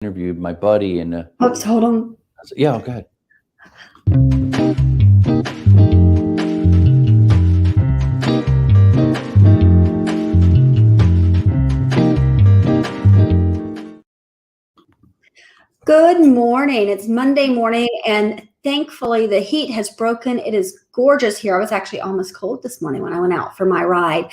Interviewed my buddy and Oops, hold on. yeah, go ahead. Good morning. It's Monday morning, and thankfully the heat has broken. It is gorgeous here. I was actually almost cold this morning when I went out for my ride.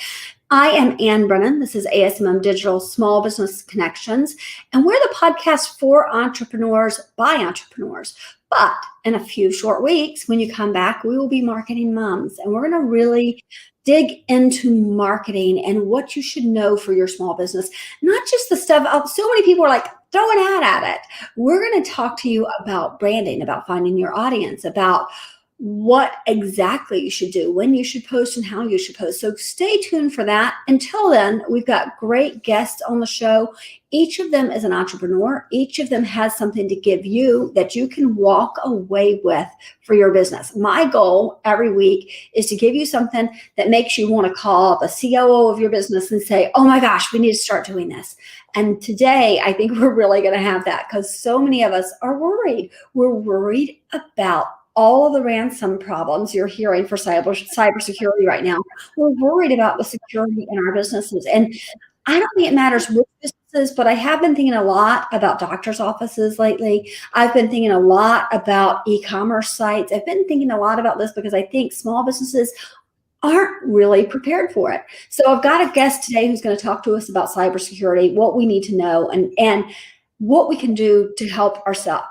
I am Ann Brennan. This is ASMM Digital Small Business Connections, and we're the podcast for entrepreneurs by entrepreneurs. But in a few short weeks, when you come back, we will be marketing moms, and we're going to really dig into marketing and what you should know for your small business. Not just the stuff, so many people are like, throw an ad at it. We're going to talk to you about branding, about finding your audience, about what exactly you should do, when you should post, and how you should post. So stay tuned for that. Until then, we've got great guests on the show. Each of them is an entrepreneur. Each of them has something to give you that you can walk away with for your business. My goal every week is to give you something that makes you want to call the COO of your business and say, oh my gosh, we need to start doing this. And today, I think we're really going to have that because so many of us are worried. We're worried about all of the ransom problems you're hearing for cybersecurity right now. We're worried about the security in our businesses. And I don't think it matters which businesses, but I have been thinking a lot about doctors' offices lately. I've been thinking a lot about e-commerce sites. I've been thinking a lot about this because I think small businesses aren't really prepared for it. So I've got a guest today who's going to talk to us about cybersecurity, what we need to know, and what we can do to help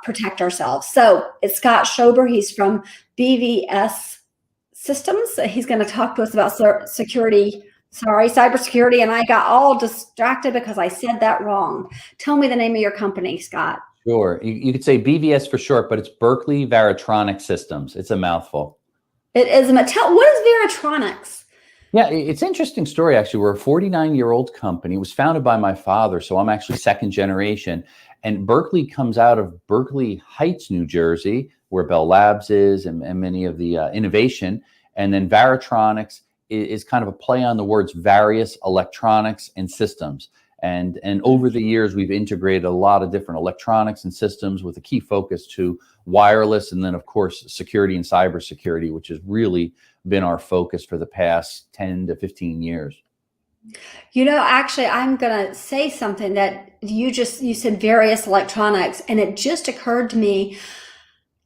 protect ourselves. So it's Scott Schober. He's from BVS Systems. He's going to talk to us about cybersecurity, and I got all distracted because I said that wrong. Tell me the name of your company, Scott. Sure. You could say BVS for short, but it's Berkeley Varitronics Systems. It's a mouthful. It is. What is Varitronics? Yeah, it's an interesting story, actually. We're a 49-year-old company. It was founded by my father, so I'm actually second generation. And Berkeley comes out of Berkeley Heights, New Jersey, where Bell Labs is and many of the innovation. And then Varitronics is kind of a play on the words various electronics and systems. And over the years, we've integrated a lot of different electronics and systems with a key focus to wireless, and then, of course, security and cybersecurity, which has really been our focus for the past 10 to 15 years. You know, actually, I'm going to say something that you said various electronics, and it just occurred to me,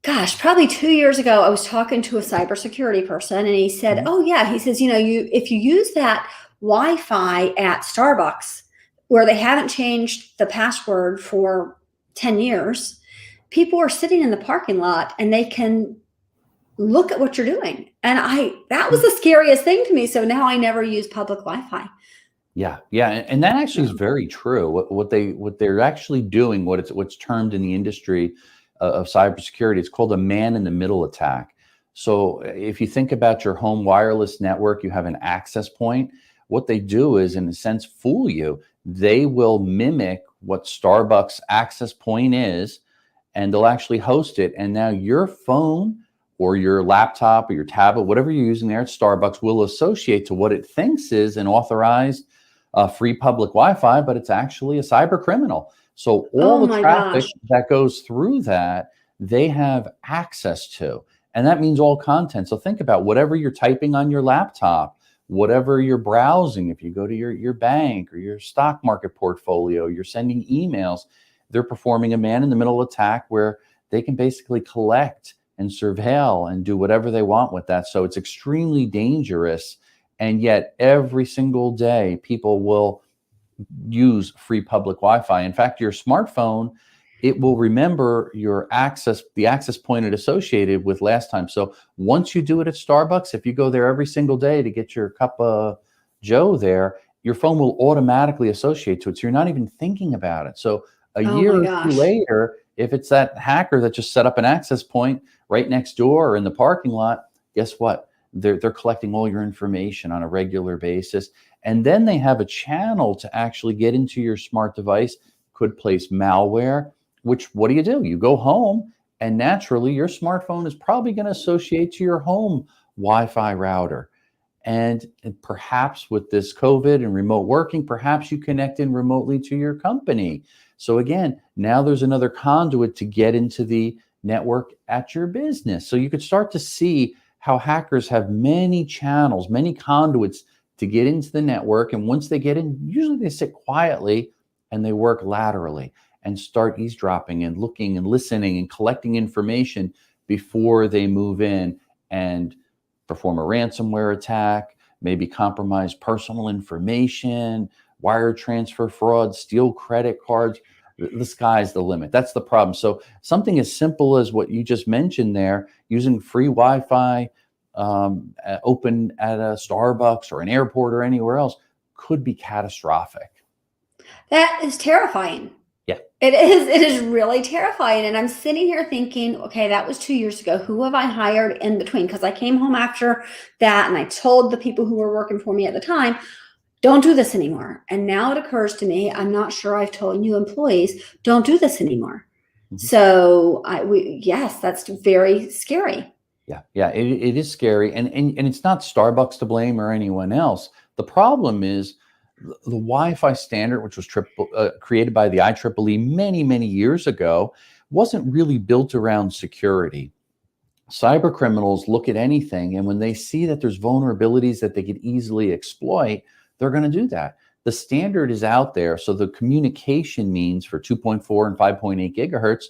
gosh, probably 2 years ago, I was talking to a cybersecurity person, and he said, oh yeah, he says, if you use that Wi-Fi at Starbucks, where they haven't changed the password for 10 years, people are sitting in the parking lot and they can look at what you're doing. And that was the scariest thing to me. So now I never use public Wi-Fi. Yeah. And that actually is very true. What they're actually doing, what's termed in the industry of cybersecurity, it's called a man-in-the-middle attack. So if you think about your home wireless network, you have an access point. What they do is, in a sense, fool you. They will mimic what Starbucks access point is, and they'll actually host it. And now your phone or your laptop or your tablet, whatever you're using there at Starbucks, will associate to what it thinks is an authorized free public Wi-Fi, but it's actually a cyber criminal. So all the traffic that goes through that, they have access to. And that means all content. So think about whatever you're typing on your laptop, whatever you're browsing, if you go to your bank or your stock market portfolio, you're sending emails, they're performing a man-in-the-middle attack where they can basically collect and surveil and do whatever they want with that. So it's extremely dangerous. And yet every single day, people will use free public Wi-Fi. In fact, your smartphone, it will remember the access point it associated with last time. So once you do it at Starbucks, if you go there every single day to get your cup of Joe there, your phone will automatically associate to it. So you're not even thinking about it. So a year or two later, if it's that hacker that just set up an access point right next door or in the parking lot, guess what? They're collecting all your information on a regular basis. And then they have a channel to actually get into your smart device, could place malware, which what do? You go home and naturally your smartphone is probably going to associate to your home Wi-Fi router. And perhaps with this COVID and remote working, perhaps you connect in remotely to your company. So again, now there's another conduit to get into the network at your business. So you could start to see how hackers have many channels, many conduits to get into the network. And once they get in, usually they sit quietly and they work laterally and start eavesdropping and looking and listening and collecting information before they move in and perform a ransomware attack, maybe compromise personal information, wire transfer fraud, steal credit cards. The sky's the limit. That's the problem. So something as simple as what you just mentioned there, using free Wi-Fi, open at a Starbucks or an airport or anywhere else, could be catastrophic. That is terrifying. Yeah. It is really terrifying. And I'm sitting here thinking, okay, that was 2 years ago. Who have I hired in between? Because I came home after that and I told the people who were working for me at the time, don't do this anymore. And now it occurs to me, I'm not sure I've told new employees, don't do this anymore. Mm-hmm. So yes, that's very scary. Yeah, it is scary. And it's not Starbucks to blame or anyone else. The problem is the Wi-Fi standard, which was created by the IEEE many years ago, wasn't really built around security. Cybercriminals look at anything, and when they see that there's vulnerabilities that they could easily exploit, they're going to do that. The standard is out there, so the communication means for 2.4 and 5.8 gigahertz,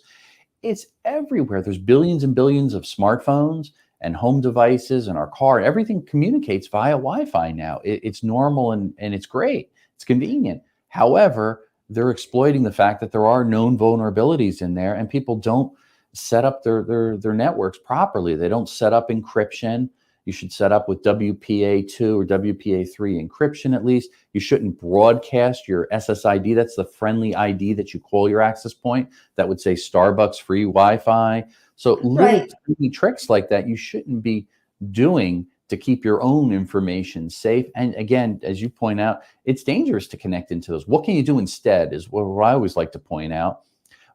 it's everywhere. There's billions and billions of smartphones and home devices and our car. Everything communicates via Wi-Fi now. It's normal and it's great. It's convenient. However, they're exploiting the fact that there are known vulnerabilities in there, and people don't set up their networks properly. They don't set up encryption. You should set up with WPA2 or WPA3 encryption at least. You shouldn't broadcast your SSID. That's the friendly ID that you call your access point. That would say Starbucks free Wi-Fi. So little tiny tricks like that you shouldn't be doing to keep your own information safe. And again, as you point out, it's dangerous to connect into those. What can you do instead is what I always like to point out.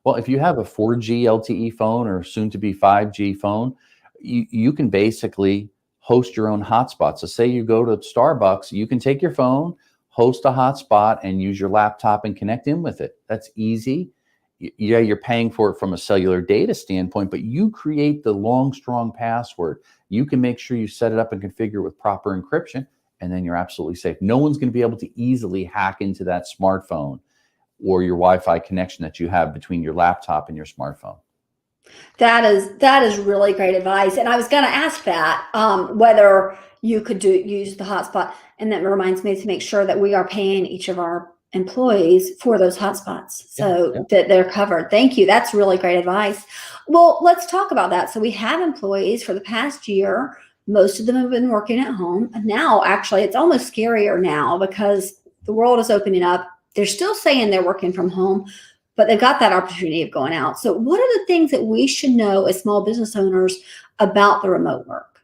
Well, if you have a 4G LTE phone or soon to be 5G phone, you can basically host your own hotspot. So say you go to Starbucks, you can take your phone, host a hotspot, and use your laptop and connect in with it. That's easy. Yeah, you're paying for it from a cellular data standpoint, but you create the long, strong password. You can make sure you set it up and configure it with proper encryption, and then you're absolutely safe. No one's going to be able to easily hack into that smartphone or your Wi-Fi connection that you have between your laptop and your smartphone. That is really great advice. And I was going to ask that whether you could use the hotspot. And that reminds me to make sure that we are paying each of our employees for those hotspots so that they're covered. Thank you. That's really great advice. Well, let's talk about that. So we have employees for the past year. Most of them have been working at home. And now, actually, it's almost scarier now because the world is opening up. They're still saying they're working from home, but they've got that opportunity of going out. So what are the things that we should know as small business owners about the remote work?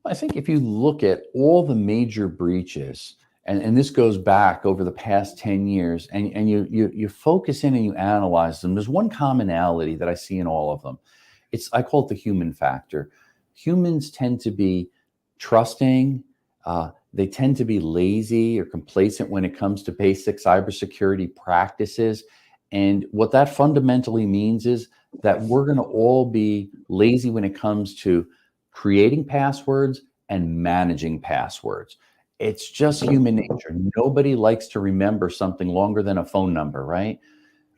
I think if you look at all the major breaches, and this goes back over the past 10 years, and you focus in and you analyze them, there's one commonality that I see in all of them. I call it the human factor. Humans tend to be trusting. They tend to be lazy or complacent when it comes to basic cybersecurity practices. And what that fundamentally means is that we're going to all be lazy when it comes to creating passwords and managing passwords. It's just human nature. Nobody likes to remember something longer than a phone number, right?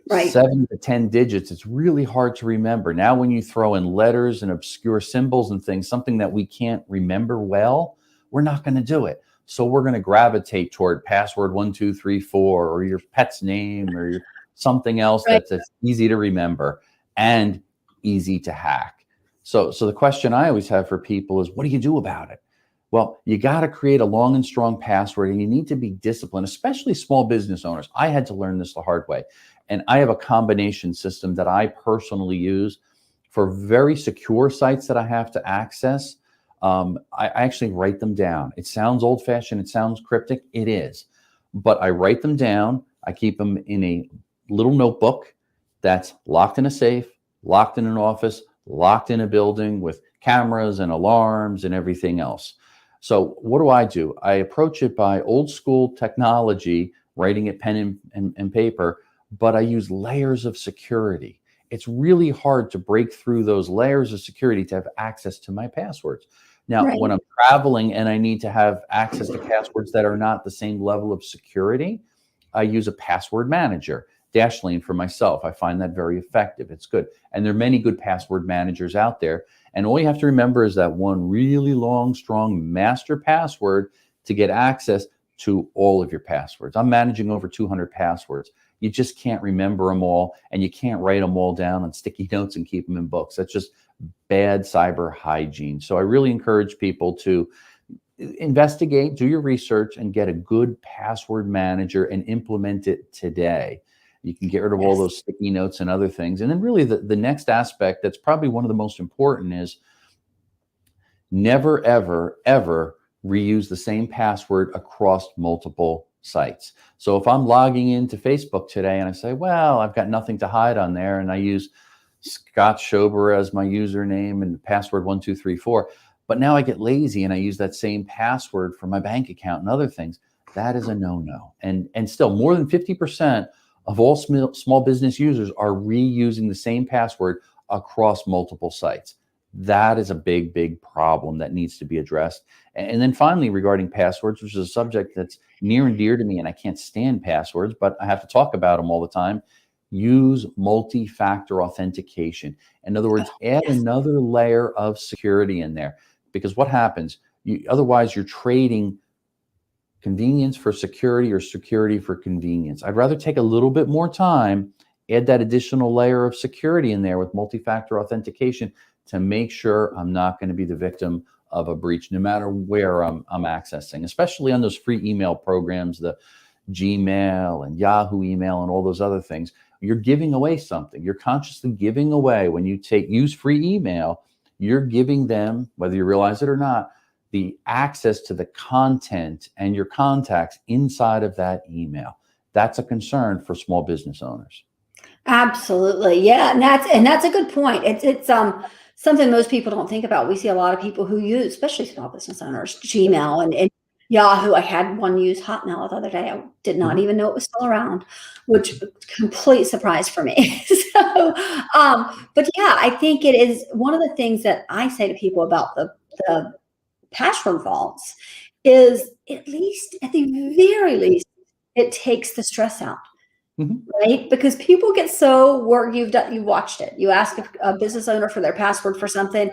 7 to 10 digits, it's really hard to remember. Now, when you throw in letters and obscure symbols and things, something that we can't remember well, we're not going to do it. So we're going to gravitate toward password 1, 2, 3, 4, or your pet's name or something else that's easy to remember and easy to hack. So the question I always have for people is, what do you do about it? Well, you got to create a long and strong password, and you need to be disciplined, especially small business owners. I had to learn this the hard way. And I have a combination system that I personally use for very secure sites that I have to access. I actually write them down. It sounds old-fashioned. It sounds cryptic. It is. But I write them down. I keep them in a little notebook that's locked in a safe, locked in an office, locked in a building with cameras and alarms and everything else. So what do? I approach it by old school technology, writing it pen and paper, but I use layers of security. It's really hard to break through those layers of security to have access to my passwords. Now, Right. when I'm traveling and I need to have access to passwords that are not the same level of security, I use a password manager, Dashlane for myself. I find that very effective. It's good. And there are many good password managers out there. And all you have to remember is that one really long, strong master password to get access to all of your passwords. I'm managing over 200 passwords. You just can't remember them all, and you can't write them all down on sticky notes and keep them in books. That's just bad cyber hygiene. So I really encourage people to investigate, do your research, and get a good password manager and implement it today. You can get rid of all Yes. those sticky notes and other things. And then really the next aspect that's probably one of the most important is never, ever, ever reuse the same password across multiple sites. So if I'm logging into Facebook today and I say, well, I've got nothing to hide on there, and I use Scott Schober as my username and password 1234, but now I get lazy and I use that same password for my bank account and other things, that is a no-no. And still, more than 50% of all small business users are reusing the same password across multiple sites. That is a big, big problem that needs to be addressed. And then finally, regarding passwords, which is a subject that's near and dear to me, and I can't stand passwords, but I have to talk about them all the time. Use multi-factor authentication. In other words, add another layer of security in there, because what happens? Otherwise, you're trading convenience for security or security for convenience. I'd rather take a little bit more time, add that additional layer of security in there with multi-factor authentication to make sure I'm not going to be the victim of a breach, no matter where I'm accessing, especially on those free email programs, the Gmail and Yahoo email and all those other things. You're giving away something. You're consciously giving away. When you use free email, you're giving them, whether you realize it or not, the access to the content and your contacts inside of that email. That's a concern for small business owners. Absolutely. Yeah. And that's a good point. It's something most people don't think about. We see a lot of people who use, especially small business owners, Gmail and Yahoo. I had one use Hotmail the other day. I did not even know it was still around, which complete surprise for me. So, but yeah, I think it is one of the things that I say to people about the password vaults is, at the very least, it takes the stress out. Right? Because people get so worked. You watched it. You ask a business owner for their password for something,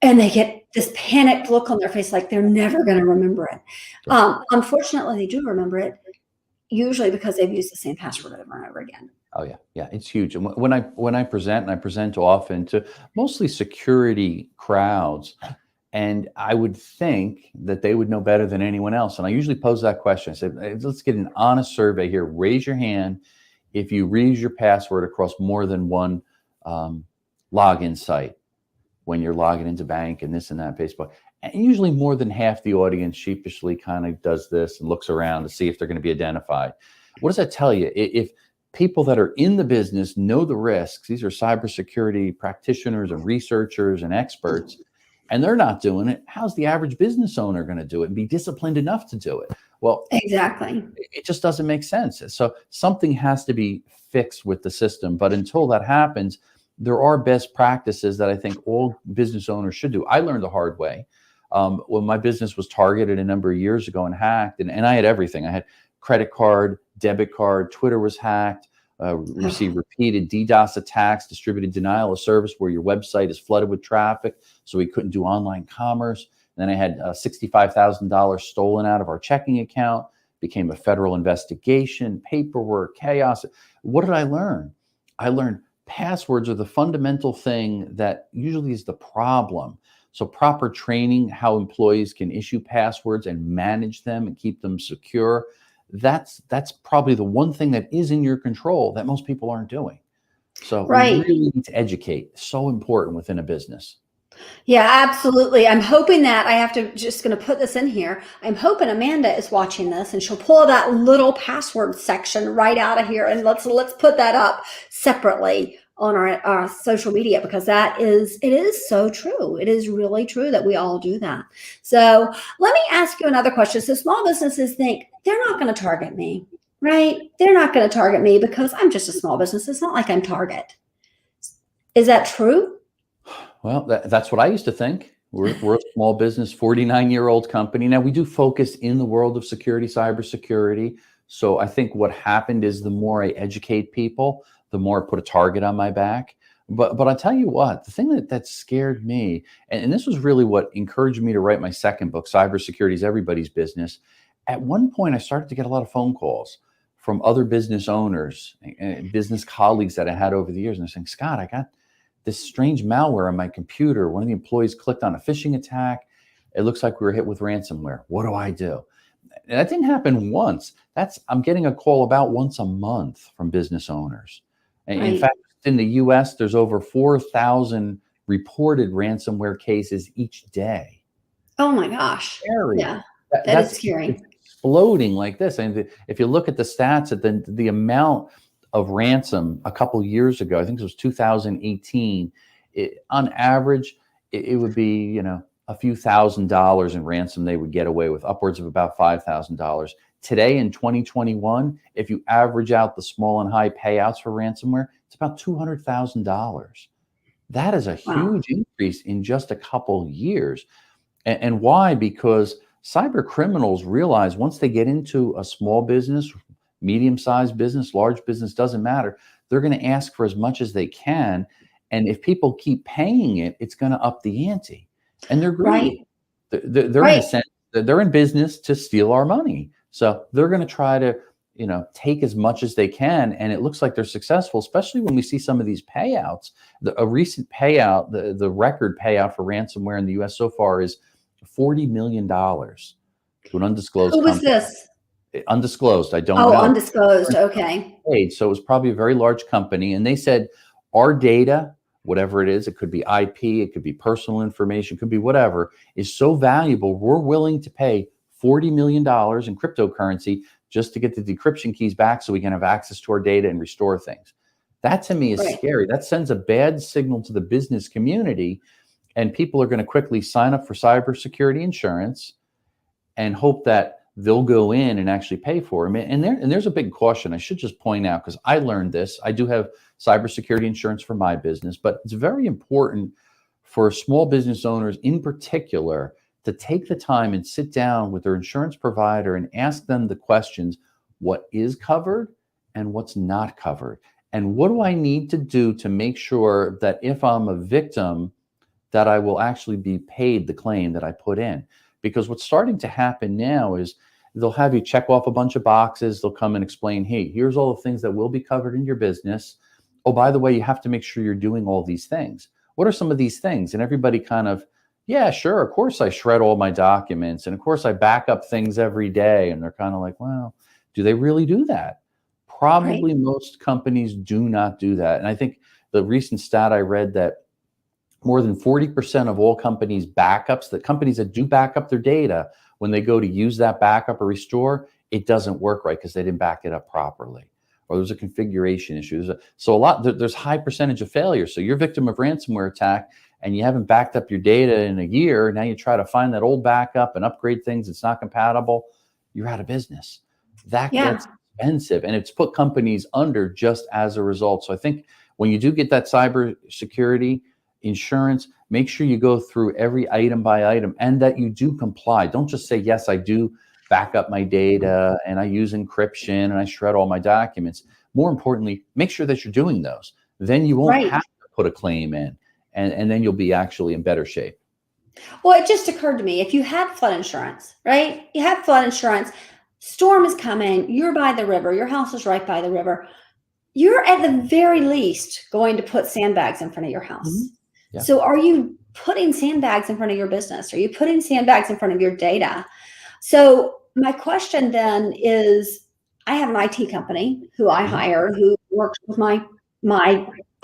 and they get this panicked look on their face, like they're never going to remember it. Unfortunately, they do remember it, usually because they've used the same password over and over again. Oh yeah, yeah, it's huge. And when I present, and I present often to mostly security crowds, and I would think that they would know better than anyone else. And I usually pose that question. I said, hey, let's get an honest survey here. Raise your hand if you reuse your password across more than one login site when you're logging into bank and this and that, Facebook. And usually more than half the audience sheepishly kind of does this and looks around to see if they're going to be identified. What does that tell you? If people that are in the business know the risks, these are cybersecurity practitioners and researchers and experts, and they're not doing it, how's the average business owner going to do it and be disciplined enough to do it? Well, exactly. It just doesn't make sense. So something has to be fixed with the system. But until that happens, there are best practices that I think all business owners should do. I learned the hard way. When my business was targeted a number of years ago and hacked, and I had everything. I had credit card, debit card, Twitter was hacked, received repeated DDoS attacks, distributed denial of service where your website is flooded with traffic, so we couldn't do online commerce. And then I had $65,000 stolen out of our checking account, became a federal investigation, paperwork, chaos. What did I learn? I learned passwords are the fundamental thing that usually is the problem. So proper training, how employees can issue passwords and manage them and keep them secure. That's probably the one thing that is in your control that most people aren't doing. So we really need to educate. So important within a business. Yeah, absolutely. I'm hoping that just going to put this in here. I'm hoping Amanda is watching this and she'll pull that little password section right out of here. And let's put that up separately on our social media, because it is so true. It is really true that we all do that. So let me ask you another question. So small businesses think they're not going to target me. right? They're not going to target me because I'm just a small business. It's not like I'm Target. Is that true? Well, that's what I used to think. We're a small business, 49-year-old company. Now, we do focus in the world of security, cybersecurity. So I think what happened is the more I educate people, the more I put a target on my back. But I'll tell you what, the thing that scared me, and this was really what encouraged me to write my second book, Cybersecurity is Everybody's Business. At one point, I started to get a lot of phone calls from other business owners and business colleagues that I had over the years. And they're saying, Scott, I got this strange malware on my computer. One of the employees clicked on a phishing attack. It looks like we were hit with ransomware. What do I do? And that didn't happen once. I'm getting a call about once a month from business owners. And in Right. fact, in the US, there's over 4,000 reported ransomware cases each day. Oh my gosh. Scary. Yeah, That's is scary. exploding like this. And if you look at the stats, at the amount of ransom a couple of years ago, I think it was 2018, on average, it would be, a few $1,000s in ransom they would get away with, upwards of about $5,000. Today in 2021, if you average out the small and high payouts for ransomware, it's about $200,000. That is a Wow. huge increase in just a couple years. And why? Because cyber criminals realize once they get into a small business, medium-sized business, large business, doesn't matter. They're going to ask for as much as they can. And if people keep paying it, it's going to up the ante. And they're greedy. Right. They're in Right. a sense, they're in business to steal our money. So they're going to try to, take as much as they can. And it looks like they're successful, especially when we see some of these payouts. A recent payout, the record payout for ransomware in the US so far is $40 million to an undisclosed Who was company. this? Undisclosed. I don't Oh, know. undisclosed. Okay. So it was probably a very large company. And they said, our data, whatever it is, it could be IP, it could be personal information, it could be whatever, is so valuable, we're willing to pay $40 million in cryptocurrency just to get the decryption keys back so we can have access to our data and restore things. That to me is Right. scary. That sends a bad signal to the business community. And people are going to quickly sign up for cybersecurity insurance and hope that they'll go in and actually pay for them. And there's a big caution. I should just point out, because I learned this. I do have cybersecurity insurance for my business, but it's very important for small business owners in particular to take the time and sit down with their insurance provider and ask them the questions: what is covered and what's not covered? And what do I need to do to make sure that if I'm a victim, that I will actually be paid the claim that I put in? Because what's starting to happen now is they'll have you check off a bunch of boxes. They'll come and explain, hey, here's all the things that will be covered in your business. Oh, by the way, you have to make sure you're doing all these things. What are some of these things? And everybody kind of, yeah, sure. Of course, I shred all my documents. And of course, I back up things every day. And they're kind of like, well, do they really do that? Probably most companies do not do that. And I think the recent stat I read that more than 40% of all companies' backups, the companies that do back up their data, when they go to use that backup or restore, it doesn't work right because they didn't back it up properly, or there's a configuration issue. There's high percentage of failure. So you're a victim of ransomware attack and you haven't backed up your data in a year. Now you try to find that old backup and upgrade things. It's not compatible. You're out of business. That gets expensive, and it's put companies under just as a result. So I think when you do get that cybersecurity insurance, make sure you go through every item by item and that you do comply. Don't just say, yes, I do back up my data and I use encryption and I shred all my documents. More importantly, make sure that you're doing those. Then you won't have to put a claim in, and then you'll be actually in better shape. Well, it just occurred to me, if you had flood insurance, right? You have flood insurance, storm is coming, you're by the river, your house is right by the river. You're at the very least going to put sandbags in front of your house. Mm-hmm. Yeah. So are you putting sandbags in front of your business? Are you putting sandbags in front of your data? So my question then is, I have an IT company who I hire, who works with my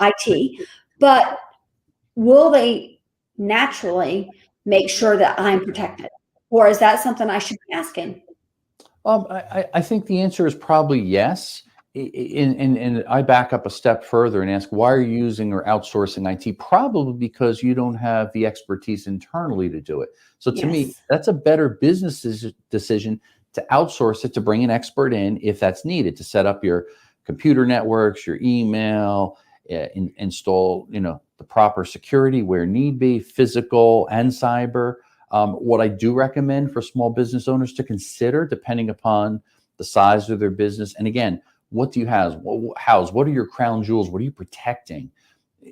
IT, but will they naturally make sure that I'm protected? Or is that something I should be asking? I think the answer is probably yes. And I back up a step further and ask, why are you using or outsourcing IT? Probably because you don't have the expertise internally to do it. So to me, that's a better business decision to outsource it, to bring an expert in if that's needed, to set up your computer networks, your email, install, the proper security where need be, physical and cyber. What I do recommend for small business owners to consider, depending upon the size of their business, and again, what do you have? What are your crown jewels? What are you protecting?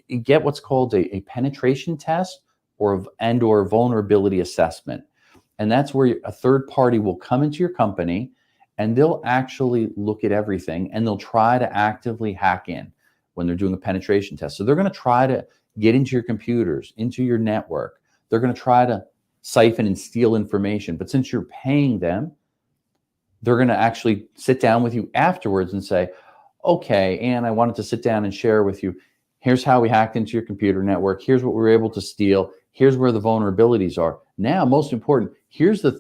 You get what's called a penetration test or vulnerability assessment. And that's where a third party will come into your company and they'll actually look at everything and they'll try to actively hack in when they're doing a penetration test. So they're going to try to get into your computers, into your network. They're going to try to siphon and steal information. But since you're paying them, they're going to actually sit down with you afterwards and say, okay, Ann, I wanted to sit down and share with you. Here's how we hacked into your computer network. Here's what we were able to steal. Here's where the vulnerabilities are. Now, most important, here's the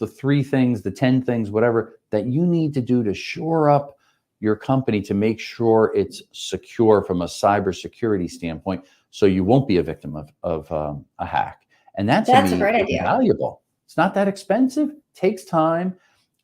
3 things, the 10 things, whatever, that you need to do to shore up your company to make sure it's secure from a cybersecurity standpoint, so you won't be a victim of a hack. And that's a great idea. Valuable. It's not that expensive. Takes time.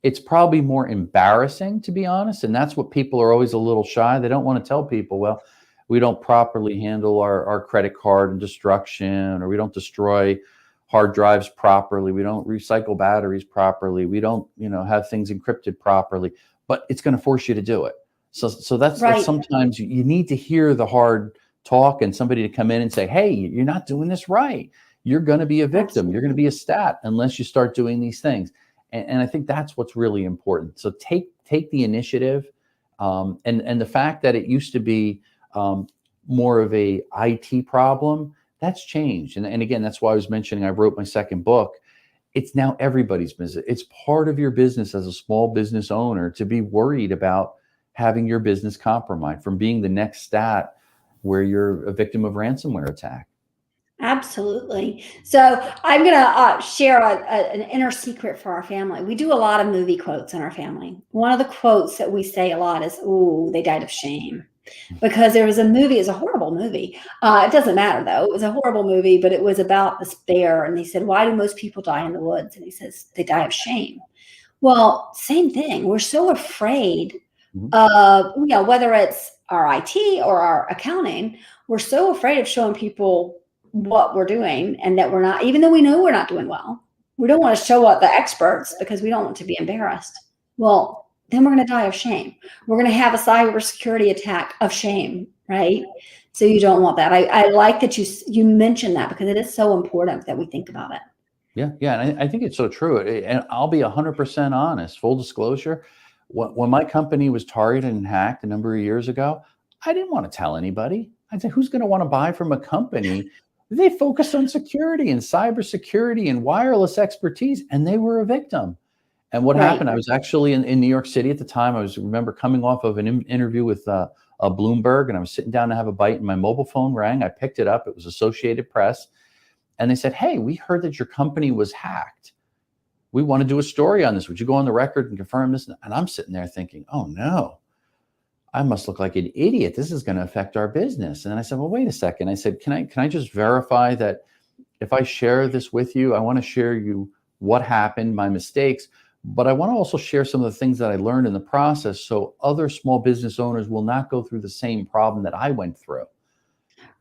It's probably more embarrassing, to be honest. And that's what people are always a little shy. They don't want to tell people, well, we don't properly handle our credit card and destruction, or we don't destroy hard drives properly. We don't recycle batteries properly. We don't, have things encrypted properly, but it's going to force you to do it. So that's sometimes you need to hear the hard talk and somebody to come in and say, hey, you're not doing this right. You're going to be a victim. Absolutely. You're going to be a stat unless you start doing these things. And I think that's what's really important. So take the initiative. And the fact that it used to be more of a IT problem, that's changed. And again, that's why I was mentioning I wrote my second book. It's now everybody's business. It's part of your business as a small business owner to be worried about having your business compromised, from being the next stat where you're a victim of ransomware attack. Absolutely. So I'm going to share an inner secret for our family. We do a lot of movie quotes in our family. One of the quotes that we say a lot is, "Ooh, they died of shame." Because there was a movie, it's a horrible movie. It doesn't matter though. It was a horrible movie, but it was about this bear. And they said, why do most people die in the woods? And he says, they die of shame. Well, same thing. We're so afraid of, whether it's our IT or our accounting, we're so afraid of showing people what we're doing, and that we're not, even though we know we're not doing well, we don't want to show up the experts because we don't want to be embarrassed. Well, then we're going to die of shame. We're going to have a cybersecurity attack of shame, right? So you don't want that. I like that you mentioned that, because it is so important that we think about it. Yeah. And I think it's so true. And I'll be 100% honest, full disclosure. When my company was targeted and hacked a number of years ago, I didn't want to tell anybody. I said, who's going to want to buy from a company? They focused on security and cybersecurity and wireless expertise, and they were a victim. And what happened, I was actually in New York City at the time. I remember coming off of an interview with a Bloomberg, and I was sitting down to have a bite, and my mobile phone rang. I picked it up. It was Associated Press. And they said, hey, we heard that your company was hacked. We want to do a story on this. Would you go on the record and confirm this? And I'm sitting there thinking, oh, no, I must look like an idiot. This is going to affect our business. And then I said, well, wait a second. I said, can I just verify that if I share this with you, I want to share you what happened, my mistakes, but I want to also share some of the things that I learned in the process, so other small business owners will not go through the same problem that I went through.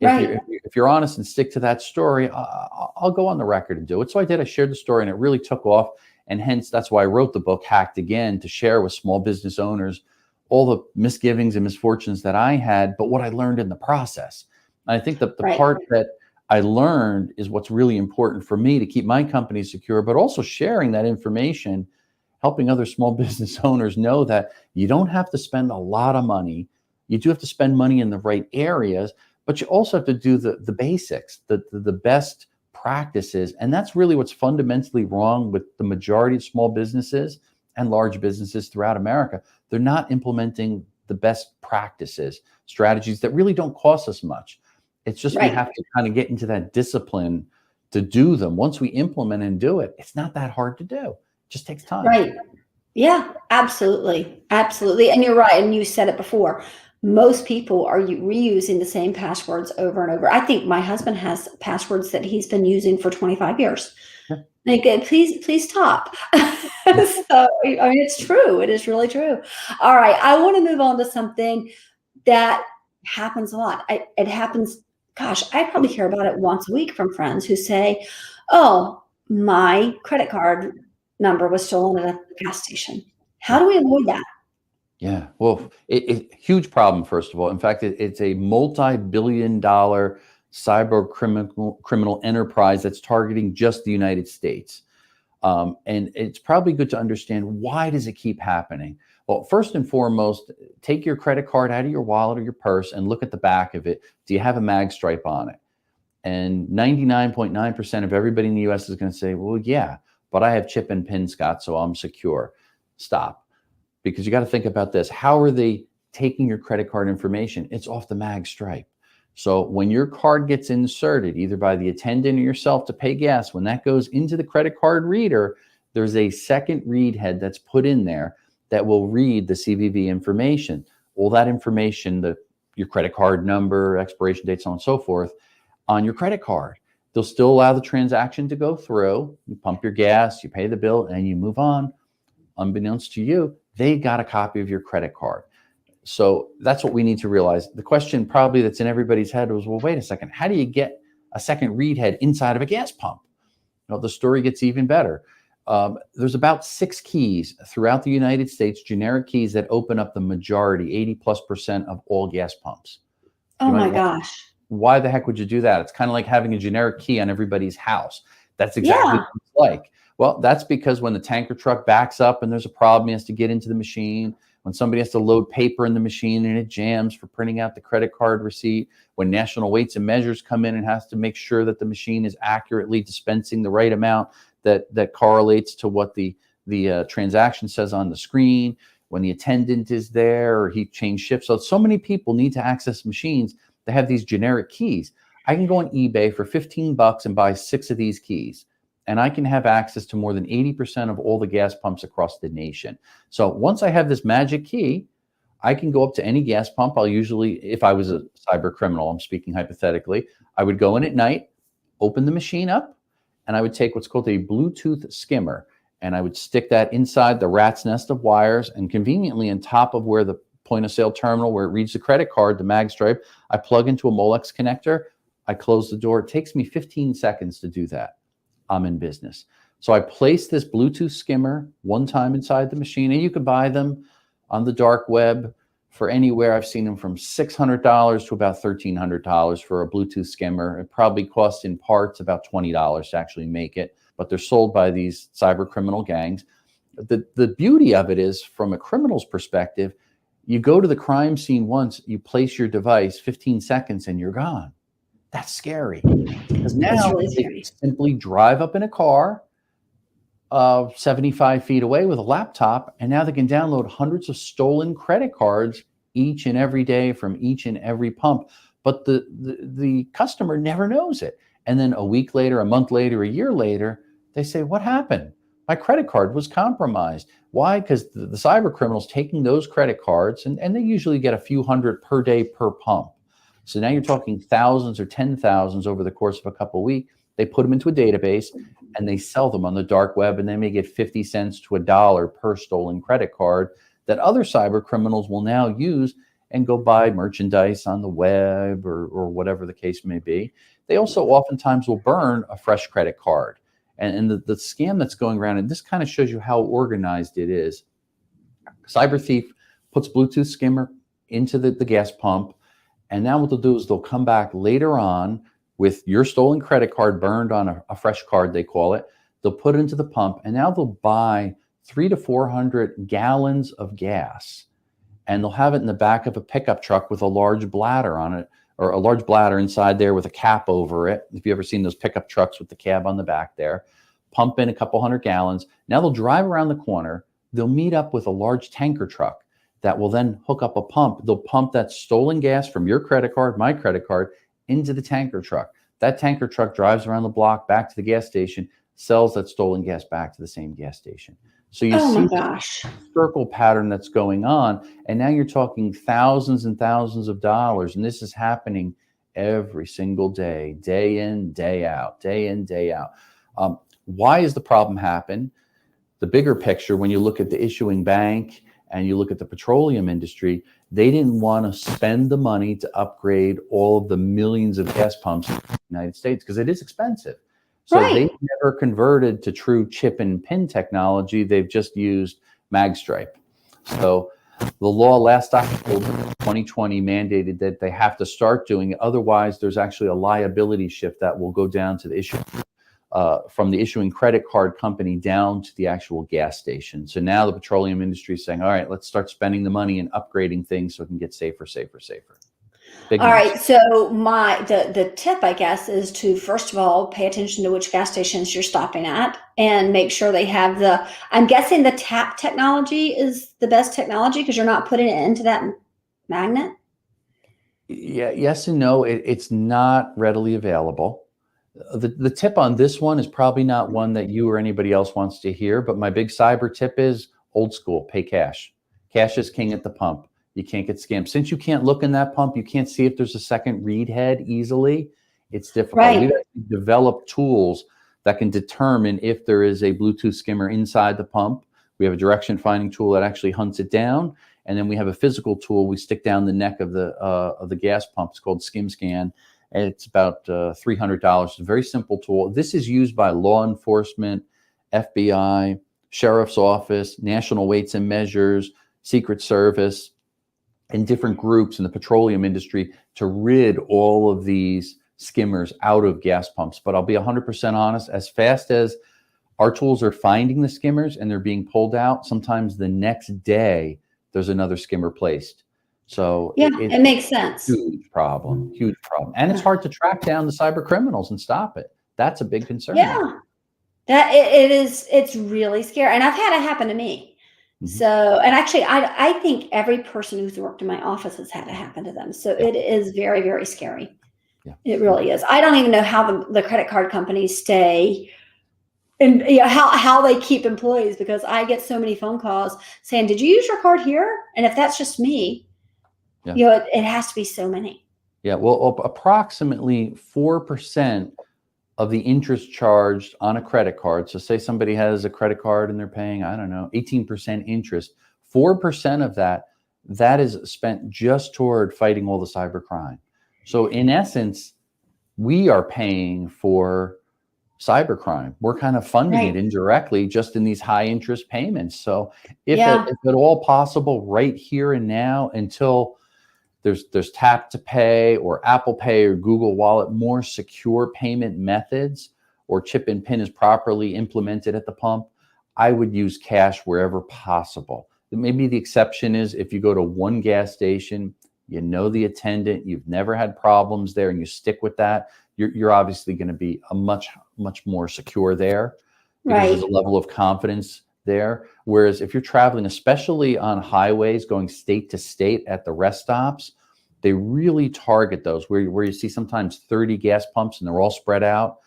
If you're honest and stick to that story, I'll go on the record and do it. So I did. I shared the story, and it really took off. And hence, that's why I wrote the book, Hacked Again, to share with small business owners all the misgivings and misfortunes that I had, but what I learned in the process. And I think the part that I learned is what's really important for me to keep my company secure, but also sharing that information, helping other small business owners know that you don't have to spend a lot of money. You do have to spend money in the right areas, but you also have to do the basics, the best practices. And that's really what's fundamentally wrong with the majority of small businesses and large businesses throughout America. They're not implementing the best practices, strategies that really don't cost us much. It's just we have to kind of get into that discipline to do them. Once we implement and do it, it's not that hard to do. It just takes time. Right. Yeah, absolutely. Absolutely. And you're right. And you said it before. Most people are reusing the same passwords over and over. I think my husband has passwords that he's been using for 25 years. Like, please stop. So, I mean, it's true. It is really true. All right. I want to move on to something that happens a lot. It happens, gosh, I probably hear about it once a week from friends who say, oh, my credit card number was stolen at a gas station. How do we avoid that? Yeah, well, huge problem, first of all. In fact, it's a multi-billion-dollar criminal enterprise that's targeting just the United States. And it's probably good to understand, why does it keep happening? Well, first and foremost, take your credit card out of your wallet or your purse and look at the back of it. Do you have a mag stripe on it? And 99.9% of everybody in the US is going to say, well, yeah, but I have chip and pin, Scott, so I'm secure. Stop. Because you got to think about this. How are they taking your credit card information? It's off the mag stripe. So when your card gets inserted, either by the attendant or yourself to pay gas, when that goes into the credit card reader, there's a second read head that's put in there that will read the CVV information. All that information, your credit card number, expiration date, so on and so forth, on your credit card. They'll still allow the transaction to go through. You pump your gas, you pay the bill, and you move on. Unbeknownst to you, they got a copy of your credit card. So that's what we need to realize. The question probably that's in everybody's head was, well, wait a second, how do you get a second read head inside of a gas pump? You know, the story gets even better. There's about 6 keys throughout the United States, generic keys, that open up the majority, 80+% of all gas pumps. Oh my gosh. Why the heck would you do that? It's kind of like having a generic key on everybody's house. That's exactly what it's like. Well, that's because when the tanker truck backs up and there's a problem, he has to get into the machine. When somebody has to load paper in the machine and it jams for printing out the credit card receipt. When national weights and measures come in and has to make sure that the machine is accurately dispensing the right amount that correlates to what the transaction says on the screen. When the attendant is there or he changed shifts. So many people need to access machines that have these generic keys. I can go on eBay for $15 and buy 6 of these keys. And I can have access to more than 80% of all the gas pumps across the nation. So once I have this magic key, I can go up to any gas pump. I'll usually, if I was a cyber criminal, I'm speaking hypothetically, I would go in at night, open the machine up, and I would take what's called a Bluetooth skimmer. And I would stick that inside the rat's nest of wires, and conveniently on top of where the point of sale terminal, where it reads the credit card, the mag stripe, I plug into a Molex connector. I close the door. It takes me 15 seconds to do that. I'm in business. So I place this Bluetooth skimmer one time inside the machine, and you could buy them on the dark web for anywhere. I've seen them from $600 to about $1,300 for a Bluetooth skimmer. It probably costs in parts about $20 to actually make it, but they're sold by these cyber criminal gangs. The beauty of it is, from a criminal's perspective, you go to the crime scene once, you place your device, 15 seconds, and you're gone. That's scary, because now really they simply drive up in a car 75 feet away with a laptop, and now they can download hundreds of stolen credit cards each and every day from each and every pump. But the customer never knows it. And then a week later, a month later, a year later, they say, what happened? My credit card was compromised. Why? Because the cyber criminals taking those credit cards, and they usually get a few hundred per day per pump. So now you're talking thousands or 10,000s over the course of a couple of weeks. They put them into a database and they sell them on the dark web, and they may get 50 cents to $1 per stolen credit card that other cyber criminals will now use and go buy merchandise on the web or whatever the case may be. They also oftentimes will burn a fresh credit card. And the scam that's going around, and this kind of shows you how organized it is. Cyber thief puts Bluetooth skimmer into the gas pump, and now what they'll do is they'll come back later on with your stolen credit card burned on a fresh card, they call it. They'll put it into the pump, and now they'll buy 300 to 400 gallons of gas, and they'll have it in the back of a pickup truck with a large bladder on it, or a large bladder inside there with a cap over it. If you've ever seen those pickup trucks with the cab on the back there, pump in a couple hundred gallons. Now they'll drive around the corner. They'll meet up with a large tanker truck that will then hook up a pump. They'll pump that stolen gas from your credit card, my credit card, into the tanker truck. That tanker truck drives around the block back to the gas station, sells that stolen gas back to the same gas station. So you see the circle pattern that's going on, and now you're talking thousands and thousands of dollars, and this is happening every single day, day in, day out, day in, day out. Why is the problem happen? the bigger picture, when you look at the issuing bank and you look at the petroleum industry, they didn't want to spend the money to upgrade all of the millions of gas pumps in the United States because it is expensive. So Right. they never converted to true chip and pin technology. They've just used magstripe. So the law last October 2020 mandated that they have to start doing it. Otherwise, there's actually a liability shift that will go down to the issue from the issuing credit card company down to the actual gas station. So now the petroleum industry is saying, all right, let's start spending the money and upgrading things so it can get safer, safer, safer. Big All news. right. So the tip, I guess, is to first of all pay attention to which gas stations you're stopping at and make sure they have I'm guessing the tap technology is the best technology because you're not putting it into that magnet. Yeah, yes and no. It's not readily available. The tip on this one is probably not one that you or anybody else wants to hear, but my big cyber tip is old school, pay cash. Cash is king at the pump. You can't get scammed. Since you can't look in that pump, you can't see if there's a second read head easily. It's difficult. Right. We've actually developed tools that can determine if there is a Bluetooth skimmer inside the pump. We have a direction finding tool that actually hunts it down. And then we have a physical tool we stick down the neck of the gas pump. It's called Skim Scan. And it's about $300. It's a very simple tool. This is used by law enforcement, FBI, Sheriff's Office, National Weights and Measures, Secret Service, and different groups in the petroleum industry to rid all of these skimmers out of gas pumps. But I'll be 100% honest, as fast as our tools are finding the skimmers and they're being pulled out, sometimes the next day there's another skimmer placed. So yeah, it makes sense. Huge problem. And it's hard to track down the cyber criminals and stop it. That's a big concern. Yeah, that it is. It's really scary. And I've had it happen to me. Mm-hmm. So, and actually, I think every person who's worked in my office has had it happen to them. So it is very, very scary. Yeah. It really is. I don't even know how the credit card companies stay and how they keep employees, because I get so many phone calls saying, did you use your card here? And if that's just me, it has to be so many. Yeah. Well, approximately 4% of the interest charged on a credit card. So say somebody has a credit card and they're paying, I don't know, 18% interest, 4% of that is spent just toward fighting all the cyber crime. So in essence, we are paying for cybercrime. We're kind of funding it indirectly just in these high interest payments. So if at all possible, right here and now, until there's tap to pay or Apple Pay or Google Wallet, more secure payment methods, or chip and pin is properly implemented at the pump, I would use cash wherever possible. Maybe the exception is if you go to one gas station, you know the attendant, you've never had problems there, and you stick with that, you're obviously going to be a much more secure there, because there's a level of confidence there. Whereas if you're traveling, especially on highways going state to state at the rest stops, they really target those where you see sometimes 30 gas pumps and they're all spread out,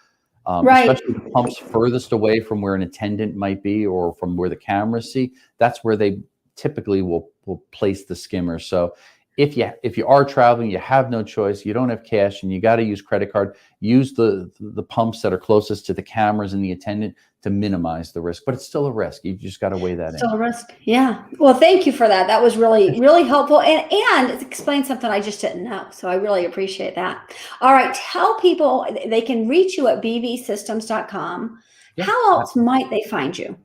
especially the pumps furthest away from where an attendant might be or from where the cameras see. That's where they typically will place the skimmer. So if you are traveling, you have no choice, you don't have cash, and you got to use credit card, use the pumps that are closest to the cameras and the attendant to minimize the risk. But it's still a risk. You just got to weigh that in. Still a risk. Yeah. Well, thank you for that. That was really, really helpful. And it explained something I just didn't know. So I really appreciate that. All right. Tell people they can reach you at bvsystems.com. Yeah. How else might they find you?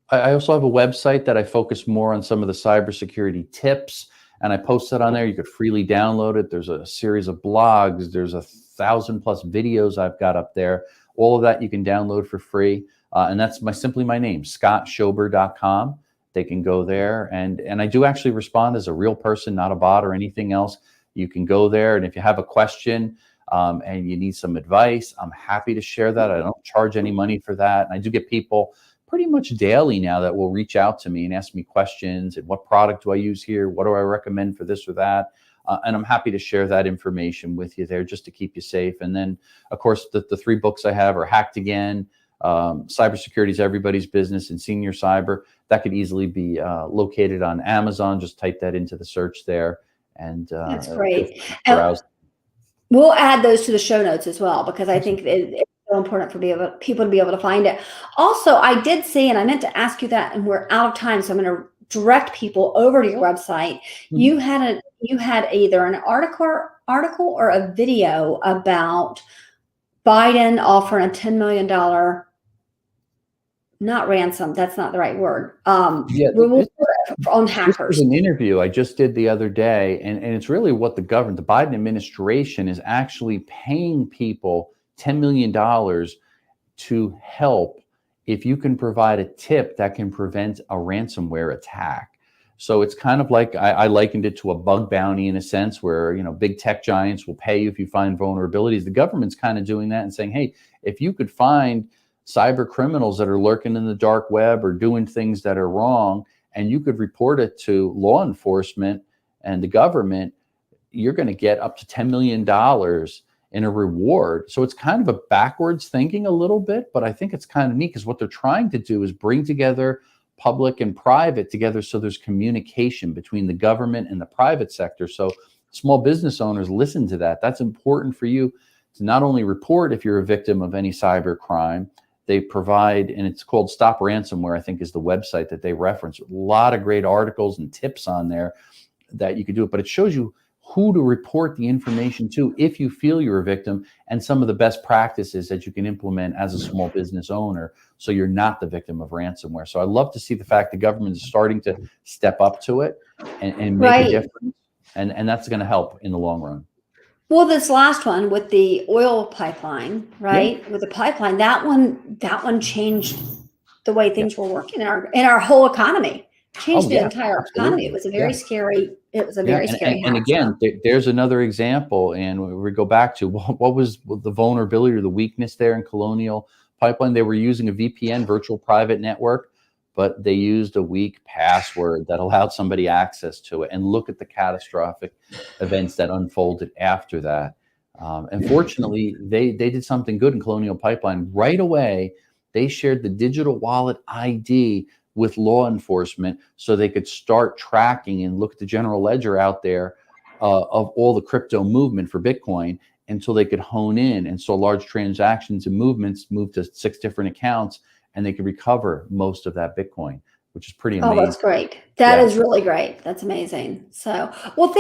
I also have a website that I focus more on some of the cybersecurity tips, and I post that on there. You could freely download it. There's a series of blogs. There's 1,000+ videos I've got up there. All of that you can download for free. And that's simply my name, scottschober.com. They can go there. And I do actually respond as a real person, not a bot or anything else. You can go there. And if you have a question and you need some advice, I'm happy to share that. I don't charge any money for that. And I do get people pretty much daily now that will reach out to me and ask me questions. And what product do I use here? What do I recommend for this or that? And I'm happy to share that information with you there just to keep you safe. And then, of course, the 3 books I have are Hacked Again, Cybersecurity is Everybody's Business, and Senior Cyber. That could easily be located on Amazon. Just type that into the search there. And that's great. We'll add those to the show notes as well, because I think so important for people to be able to find it. Also, I did see, and I meant to ask you that, and we're out of time, so I'm going to direct people over to your website. You had either an article or a video about Biden offering a $10 million, not ransom, that's not the right word, reward on hackers. This was an interview I just did the other day, and it's really what the Biden administration is actually paying people $10 million to help if you can provide a tip that can prevent a ransomware attack. So it's kind of like, I likened it to a bug bounty in a sense where, big tech giants will pay you if you find vulnerabilities. The government's kind of doing that and saying, hey, if you could find cyber criminals that are lurking in the dark web or doing things that are wrong, and you could report it to law enforcement and the government, you're going to get up to $10 million in a reward. So it's kind of a backwards thinking a little bit, but I think it's kind of neat because what they're trying to do is bring together public and private together so there's communication between the government and the private sector. So small business owners, listen to that. That's important for you to not only report if you're a victim of any cyber crime. They provide, and it's called Stop Ransomware, I think is the website that they reference. A lot of great articles and tips on there that you could do it, but it shows you who to report the information to if you feel you're a victim, and some of the best practices that you can implement as a small business owner so you're not the victim of ransomware. So I love to see the fact the government is starting to step up to it and make a difference, and that's going to help in the long run. Well, this last one with the oil pipeline, right? Yeah. With the pipeline, that one changed the way things were working in our whole economy. Changed the entire economy. It was a very scary. It was a very scary. And again, there's another example, and we go back to what was the vulnerability or the weakness there in Colonial Pipeline. They were using a VPN, virtual private network, but they used a weak password that allowed somebody access to it. And look at the catastrophic events that unfolded after that. And fortunately, they did something good in Colonial Pipeline. Right away, they shared the digital wallet ID with law enforcement so they could start tracking and look at the general ledger out there of all the crypto movement for Bitcoin until they could hone in and saw large transactions and movements move to 6 different accounts, and they could recover most of that Bitcoin, which is pretty amazing. Oh, that's great. That is really great. That's amazing. So, well,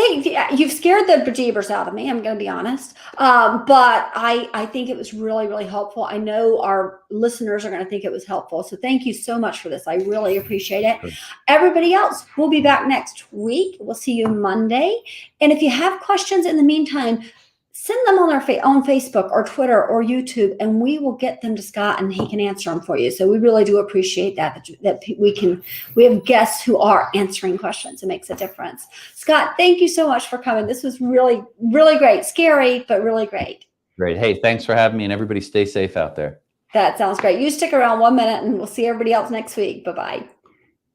you've scared the bejeebers out of me, I'm going to be honest. But I think it was really, really helpful. I know our listeners are going to think it was helpful. So thank you so much for this. I really appreciate it. Sure. Everybody else, we'll be back next week. We'll see you Monday. And if you have questions in the meantime, send them on Facebook or Twitter or YouTube, and we will get them to Scott, and he can answer them for you. So we really do appreciate that we have guests who are answering questions. It makes a difference. Scott, thank you so much for coming. This was really, really great. Scary, but really great. Great. Hey, thanks for having me, and everybody stay safe out there. That sounds great. You stick around 1 minute, and we'll see everybody else next week. Bye-bye.